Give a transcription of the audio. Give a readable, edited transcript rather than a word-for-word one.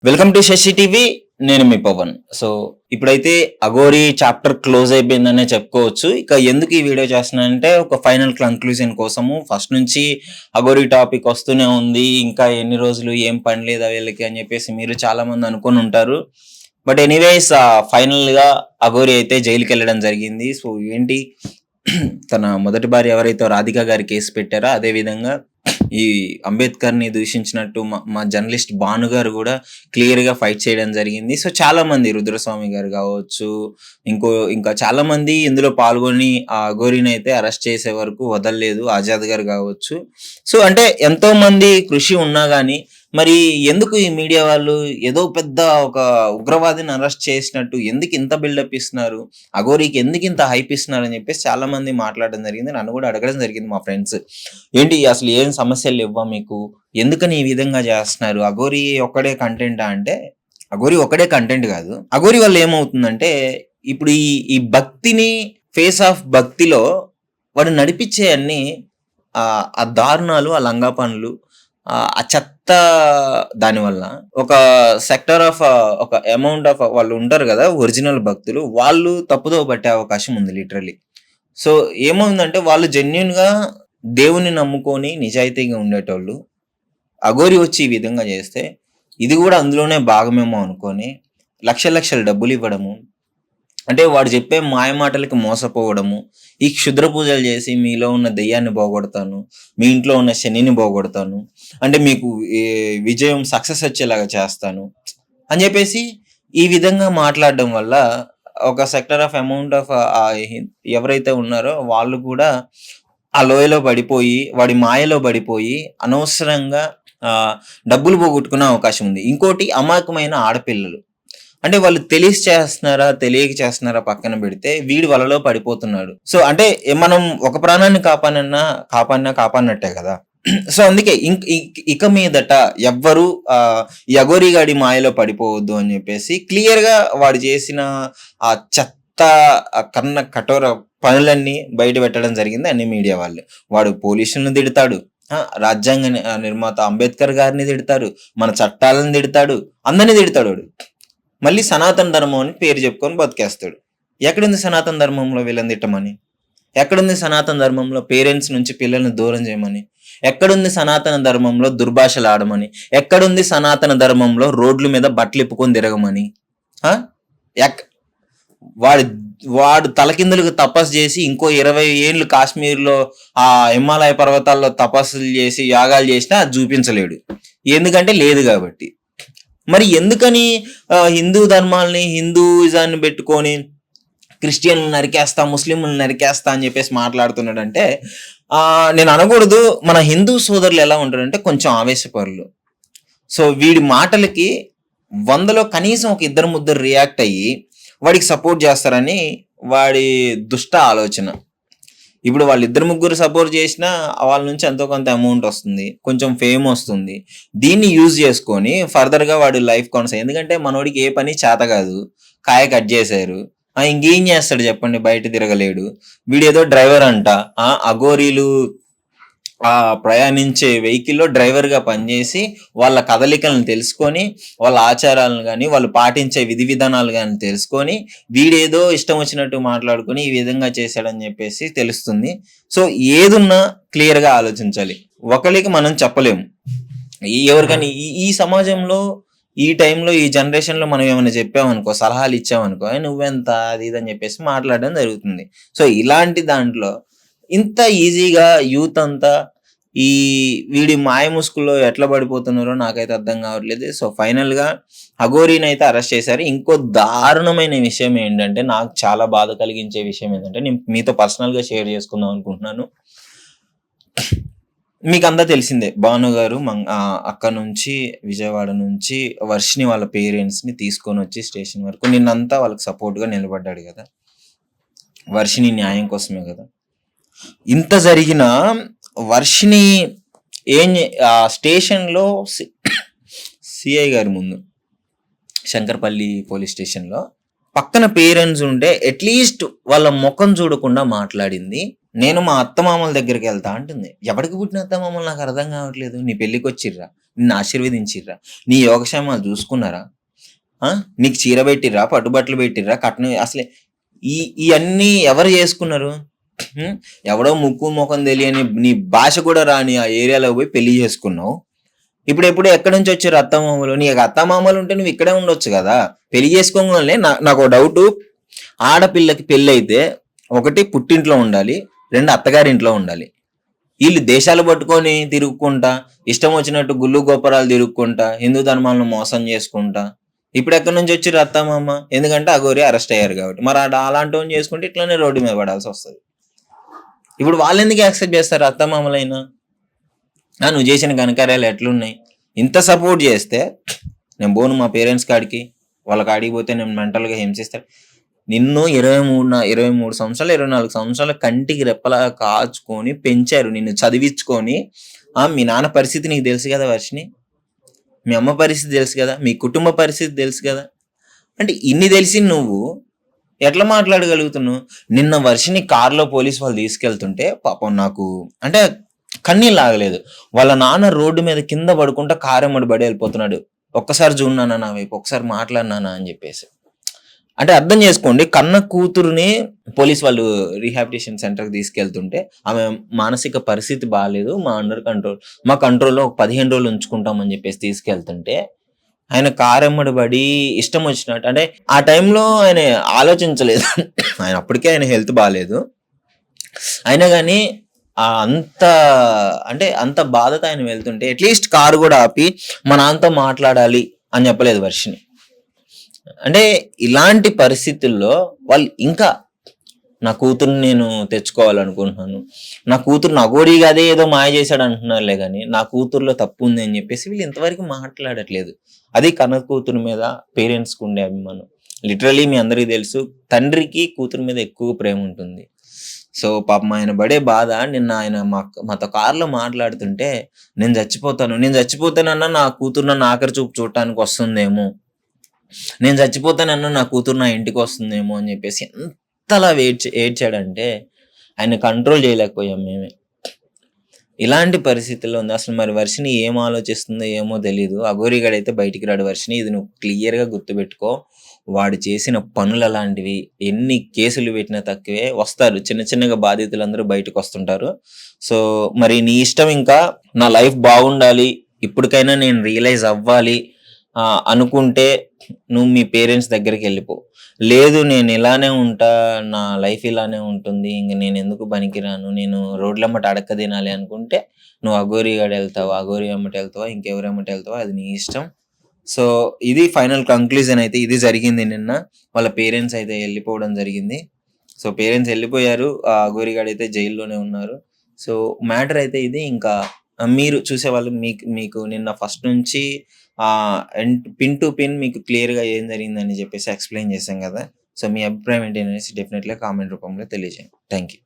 Welcome to Shashi TV. నేను మీ Pawan. So ఇప్పుడైతే Aghori chapter close అయిపోయిందనే చెప్పుకోవచ్చు. ఇక ఎందుకు ఈ వీడియో చేస్తున్నానంటే ఒక ఫైనల్ కంక్లూజన్ కోసము. ఫస్ట్ నుంచి అఘోరి టాపిక్ వస్తూనే ఉంది, ఇంకా ఎన్ని రోజులు ఏం పని లేదా వీళ్ళకి అని చెప్పేసి మీరు చాలా మంది అనుకొని ఉంటారు. బట్ ఎనీవేస్ ఫైనల్ గా అఘోరి అయితే జైలుకి వెళ్ళడం జరిగింది. సో ఏంటి తన మొదటి భార్య ఎవరైతే రాధిక గారి కేసు పెట్టారో అదే విధంగా ఈ అంబేద్కర్ ని దూషించినట్టు మా జర్నలిస్ట్ భాను గారు కూడా క్లియర్ గా ఫైట్ చేయడం జరిగింది. సో చాలా మంది రుద్రస్వామి గారు కావచ్చు, ఇంకా చాలా మంది ఇందులో పాల్గొని ఆ అఘోరిని అయితే అరెస్ట్ చేసే వరకు వదలలేదు. ఆజాద్ గారు కావచ్చు. సో అంటే ఎంతో మంది కృషి ఉన్నా గానీ మరి ఎందుకు ఈ మీడియా వాళ్ళు ఏదో పెద్ద ఒక ఉగ్రవాదిని అరెస్ట్ చేసినట్టు ఎందుకు ఇంత బిల్డప్ ఇస్తున్నారు, అఘోరికి ఎందుకు ఇంత హైప్ ఇస్తున్నారు అని చెప్పేసి చాలా మంది మాట్లాడడం జరిగింది. నన్ను కూడా అడగడం జరిగింది మా ఫ్రెండ్స్, ఏంటి అసలు ఏం సమస్యలు ఇవ్వ మీకు, ఎందుకని ఈ విధంగా చేస్తున్నారు, అఘోరి ఒక్కడే కంటెంటా అంటే అఘోరి ఒక్కడే కంటెంట్ కాదు. అఘోరి వల్ల ఏమవుతుందంటే ఇప్పుడు ఈ భక్తిని ఫేస్ ఆఫ్ భక్తిలో వాడు నడిపించే అన్ని ఆ దారుణాలు, ఆ లంగా పనులు, ఆ చెత్త దానివల్ల ఒక సెక్టర్ ఆఫ్ ఒక అమౌంట్ ఆఫ్ వాళ్ళు ఉంటారు కదా ఒరిజినల్ భక్తులు, వాళ్ళు తప్పుదో పట్టే అవకాశం ఉంది లిటరలీ. సో ఏమైందంటే వాళ్ళు జెన్యున్ గా దేవుని నమ్ముకొని నిజాయితీగా ఉండేటోళ్ళు అఘోరి వచ్చి ఈ విధంగా చేస్తే ఇది కూడా అందులోనే భాగమేమో అనుకొని లక్షల డబ్బులు ఇవ్వడము, అంటే వాడు చెప్పే మాయ మాటలకి మోసపోవడము, ఈ క్షుద్ర పూజలు చేసి మీలో ఉన్న దెయ్యాన్ని పోగొడతాను, మీ ఇంట్లో ఉన్న శనిని పోగొడతాను, అంటే మీకు విజయం సక్సెస్ వచ్చేలాగా చేస్తాను అని చెప్పేసి ఈ విధంగా మాట్లాడడం వల్ల ఒక సెక్టర్ ఆఫ్ అమౌంట్ ఆఫ్ ఎవరైతే ఉన్నారో వాళ్ళు కూడా ఆ లోయలో పడిపోయి వాడి మాయలో పడిపోయి అనవసరంగా డబ్బులు పోగొట్టుకునే అవకాశం ఉంది. ఇంకోటి అమాయకమైన ఆడపిల్లలు, అంటే వాళ్ళు తెలిసి చేస్తున్నారా తెలియక చేస్తున్నారా పక్కన పెడితే వీడి వలలో పడిపోతున్నాడు. సో అంటే మనం ఒక ప్రాణాన్ని కాపాడినట్టే కదా. సో అందుకే ఇక మీదట ఎవ్వరు ఈ అఘోరి గాడి మాయలో పడిపోవద్దు అని చెప్పేసి క్లియర్ గా వాడు చేసిన ఆ చెత్త కన్న కఠోర పనులన్నీ బయట పెట్టడం జరిగింది అన్ని మీడియా వాళ్ళు. వాడు పోలీసులను తిడతాడు, రాజ్యాంగ నిర్మాత అంబేద్కర్ గారిని తిడతారు, మన చట్టాలను తిడతాడు, అందరినీ తిడతాడు వాడు. మళ్ళీ సనాతన ధర్మం అని పేరు చెప్పుకొని బతికేస్తాడు. ఎక్కడుంది సనాతన ధర్మంలో వీళ్ళని తిట్టమని? ఎక్కడుంది సనాతన ధర్మంలో పేరెంట్స్ నుంచి పిల్లల్ని దూరం చేయమని? ఎక్కడుంది సనాతన ధర్మంలో దుర్భాషలు ఆడమని? ఎక్కడుంది సనాతన ధర్మంలో రోడ్ల మీద బట్టలు ఇప్పుకొని తిరగమని? వాడు వాడు తలకిందులకు తపస్సు చేసి ఇంకో 20 ఏళ్ళు కాశ్మీర్లో ఆ హిమాలయ పర్వతాల్లో తపస్సులు చేసి యాగాలు చేసినా అది చూపించలేడు, ఎందుకంటే లేదు కాబట్టి. మరి ఎందుకని హిందూ ధర్మాలని హిందూయిజాన్ని పెట్టుకొని క్రిస్టియన్లు నరికేస్తా ముస్లింలు నరికేస్తా అని చెప్పేసి మాట్లాడుతున్నాడంటే నేను అనకూడదు. మన హిందూ సోదరులు ఎలా ఉంటారంటే కొంచెం ఆవేశపరులు. సో వీడి మాటలకి 100లో కనీసం ఒక 2-3 రియాక్ట్ అయ్యి వాడికి సపోర్ట్ చేస్తారని వాడి దుష్ట ఆలోచన. ఇప్పుడు వాళ్ళు 2-3 సపోర్ట్ చేసినా వాళ్ళ నుంచి ఎంతో కొంత అమౌంట్ వస్తుంది, కొంచెం ఫేమ్ వస్తుంది. దీన్ని యూజ్ చేసుకొని ఫర్దర్ గా వాడు లైఫ్ కొనసాగి, ఎందుకంటే మనోడికి ఏ పని చేత కాదు, కాయ కట్ చేశారు, ఇంకేం చేస్తాడు చెప్పండి, బయట తిరగలేడు. వీడేదో డ్రైవర్ అంట, అఘోరీలు ప్రయాణించే వెహికల్లో డ్రైవర్ గా పనిచేసి వాళ్ళ కదలికలను తెలుసుకొని వాళ్ళ ఆచారాలను కానీ వాళ్ళు పాటించే విధి విధానాలు కానీ తెలుసుకొని వీడేదో ఇష్టం వచ్చినట్టు మాట్లాడుకొని ఈ విధంగా చేశాడని చెప్పేసి తెలుస్తుంది. సో ఏదున్నా క్లియర్ గా ఆలోచించాలి. ఒకరికి మనం చెప్పలేము, ఎవరికని ఈ సమాజంలో ఈ టైంలో ఈ జనరేషన్ లో మనం ఏమైనా చెప్పామనుకో, సలహాలు ఇచ్చామనుకో, నువ్వెంత అది ఇది అని చెప్పేసి మాట్లాడడం జరుగుతుంది. సో ఇలాంటి దాంట్లో ఇంత ఈజీగా యూత్ అంతా ఈ వీడి మాయ ముసుగులో ఎట్లా పడిపోతున్నారో నాకైతే అర్థం కావట్లేదు. సో ఫైనల్ గా అఘోరిని అయితే అరెస్ట్ చేశారు. ఇంకో దారుణమైన విషయం ఏంటంటే, నాకు చాలా బాధ కలిగించే విషయం ఏంటంటే, నేను మీతో పర్సనల్ గా షేర్ చేసుకుందాం అనుకుంటున్నాను. మీకు అంతా తెలిసిందే, భాను గారు అక్కడ నుంచి విజయవాడ నుంచి వర్షిని వాళ్ళ పేరెంట్స్ ని తీసుకొని వచ్చి స్టేషన్ వరకు నిన్నంతా వాళ్ళకి సపోర్ట్ గా నిలబడ్డాడు కదా, వర్షిని న్యాయం కోసమే కదా. ఇంత జరిగిన వర్షిని స్టేషన్ లో సిఐ గారి ముందు, శంకర్పల్లి పోలీస్ స్టేషన్ లో పక్కన పేరెంట్స్ ఉంటే అట్లీస్ట్ వాళ్ళ ముఖం చూడకుండా మాట్లాడింది. నేను మా అత్తమామల దగ్గరికి వెళ్తా అంటుంది. ఎవరికి పుట్టిన అత్తమామలు నాకు అర్థం కావట్లేదు. నీ పెళ్ళికి వచ్చిర్రా, నిన్ను ఆశీర్వదించిర్రా? నీ యోగక్షేమాలు చూసుకున్నారా? నీకు చీర పెట్టిర్రా? పట్టుబట్టలు పెట్టిర్రా? కట్నం అసలే ఇయన్నీ ఎవరు చేసుకున్నారు? ఎవడో ముక్కు ముఖం తెలియని నీ భాష కూడా రాని ఆ ఏరియాలో పోయి పెళ్లి చేసుకున్నావు. ఇప్పుడు ఎక్కడి నుంచి వచ్చారు అత్తమామలు? నీకు అత్తమామలు ఉంటే నువ్వు ఇక్కడే ఉండొచ్చు కదా. పెళ్లి చేసుకోగానే నాకు డౌట్, ఆడపిల్లకి పెళ్ళి అయితే ఒకటి పుట్టింట్లో ఉండాలి, 2 అత్తగారింట్లో ఉండాలి. వీళ్ళు దేశాలు పట్టుకొని తిరుగుకుంటా, ఇష్టం వచ్చినట్టు గుళ్ళు గోపురాలు తిరుగుకుంటా, హిందూ ధర్మాలను మోసం చేసుకుంటా ఇప్పుడు ఎక్కడి నుంచి వచ్చి అత్తమామ? ఎందుకంటే అఘోరి అరెస్ట్ అయ్యారు కాబట్టి. మరి అలాంటి వాళ్ళని చేసుకుంటే ఇట్లానే రోడ్డు మీద పడాల్సి వస్తుంది. ఇప్పుడు వాళ్ళు ఎందుకు యాక్సెప్ట్ చేస్తారు అత్తమామలైనా? నువ్వు చేసిన ఘనకార్యాలు ఎట్లున్నాయి? ఇంత సపోర్ట్ చేస్తే నేను పోను మా పేరెంట్స్ కాడికి, వాళ్ళ కాడికి పోతే నేను మెంటల్గా హింసిస్తాను. నిన్ను 23 సంవత్సరాలు 24 సంవత్సరాల కంటికి రెప్పలా కాచుకొని పెంచారు, నిన్ను చదివించుకొని. మీ నాన్న పరిస్థితి నీకు తెలుసు కదా వర్షిని, మీ అమ్మ పరిస్థితి తెలుసు కదా, మీ కుటుంబ పరిస్థితి తెలుసు కదా. అంటే ఇన్ని తెలిసి నువ్వు ఎట్లా మాట్లాడగలుగుతున్నావు? నిన్న వర్షిని కారులో పోలీసు వాళ్ళు తీసుకెళ్తుంటే పాపం నాకు అంటే కన్నీళ్ళు ఆగలేదు. వాళ్ళ నాన్న రోడ్డు మీద కింద పడుకుంటా కారెమ్మడి పడి వెళ్ళిపోతున్నాడు. ఒక్కసారి చూడన్నానా నా వైపు, ఒకసారి మాట్లాడినానా అని చెప్పేసి. అంటే అర్థం చేసుకోండి, కన్న కూతురుని పోలీస్ వాళ్ళు రీహాబిలిటేషన్ సెంటర్కి తీసుకెళ్తుంటే ఆమె మానసిక పరిస్థితి బాగాలేదు, మా కంట్రోల్లో ఒక 15 రోజులు ఉంచుకుంటామని చెప్పేసి తీసుకెళ్తుంటే ఆయన కారెమ్మడి పడి ఇష్టం వచ్చినట్టు, అంటే ఆ టైంలో ఆయన ఆలోచించలేదు. ఆయన అప్పటికే ఆయన హెల్త్ బాగాలేదు, అయినా కానీ అంత బాధతో ఆయన వెళ్తుంటే అట్లీస్ట్ కారు కూడా ఆపి మా నాన్నతో మాట్లాడాలి అని చెప్పలేదు వర్షిని. అంటే ఇలాంటి పరిస్థితుల్లో వాళ్ళు ఇంకా నా కూతుర్ని నేను తెచ్చుకోవాలనుకుంటున్నాను, నా కూతురు అఘోరీగా అదే ఏదో మాయ చేశాడు అంటున్నారులే కానీ నా కూతురులో తప్పు ఉంది అని చెప్పేసి వీళ్ళు ఇంతవరకు మాట్లాడట్లేదు. అది కన్న కూతురు మీద పేరెంట్స్కి ఉండే అభిమానం. లిటరలీ మీ అందరికీ తెలుసు, తండ్రికి కూతురు మీద ఎక్కువ ప్రేమ ఉంటుంది. సో పాపం ఆయన పడే బాధ, నిన్న ఆయన మాతో కారులో మాట్లాడుతుంటే నేను చచ్చిపోతానన్నా నా కూతురు నన్ను ఆఖరి చూపు చూడటానికి వస్తుందేమో, నేను చచ్చిపోతానన్నా నా కూతురు నా ఇంటికి వస్తుందేమో అని చెప్పేసి ఎంతలా ఏడ్చాడంటే ఆయన కంట్రోల్ చేయలేకపోయాం మేమే. ఇలాంటి పరిస్థితుల్లో ఉంది. అసలు మరి వర్షిని ఏం ఆలోచిస్తుందో ఏమో తెలీదు. అఘోరీగాడు అయితే బయటికి రాడు. వర్షిని ఇది నువ్వు క్లియర్గా గుర్తుపెట్టుకో, వాడు చేసిన పనులు అలాంటివి. ఎన్ని కేసులు పెట్టినా తక్కువే, వస్తారు చిన్నగా బాధితులందరూ బయటకు వస్తుంటారు. సో మరి నీ ఇష్టం, ఇంకా నా లైఫ్ బాగుండాలి, ఇప్పటికైనా నేను రియలైజ్ అవ్వాలి అనుకుంటే నువ్వు మీ పేరెంట్స్ దగ్గరికి వెళ్ళిపో. లేదు నేను ఇలానే ఉంటా, నా లైఫ్ ఇలానే ఉంటుంది, ఇంక నేను ఎందుకు పనికిరాను, నేను రోడ్లమ్మట అడక్క తినాలి అనుకుంటే నువ్వు అఘోరీ గాడు వెళ్తావా, అఘోరీ అమ్మట వెళ్తావా, ఇంకెవరమ్మట వెళ్తావా, అది నీ ఇష్టం. సో ఇది ఫైనల్ కంక్లూజన్ అయితే ఇది జరిగింది నిన్న. వాళ్ళ పేరెంట్స్ అయితే వెళ్ళిపోవడం జరిగింది. సో పేరెంట్స్ వెళ్ళిపోయారు, ఆ అఘోరీ గాడు అయితే జైల్లోనే ఉన్నారు. సో మ్యాటర్ అయితే ఇది. ఇంకా మీరు చూసేవాళ్ళు మీకు నిన్న ఫస్ట్ నుంచి పిన్ టు పిన్ మీకు క్లియర్గా ఏం జరిగిందని చెప్పేసి ఎక్స్ప్లెయిన్ చేశాం కదా. సో మీ అభిప్రాయం ఏంటి అనేసి డెఫినెట్గా కామెంట్ రూపంలో తెలియజేయండి. Thank you.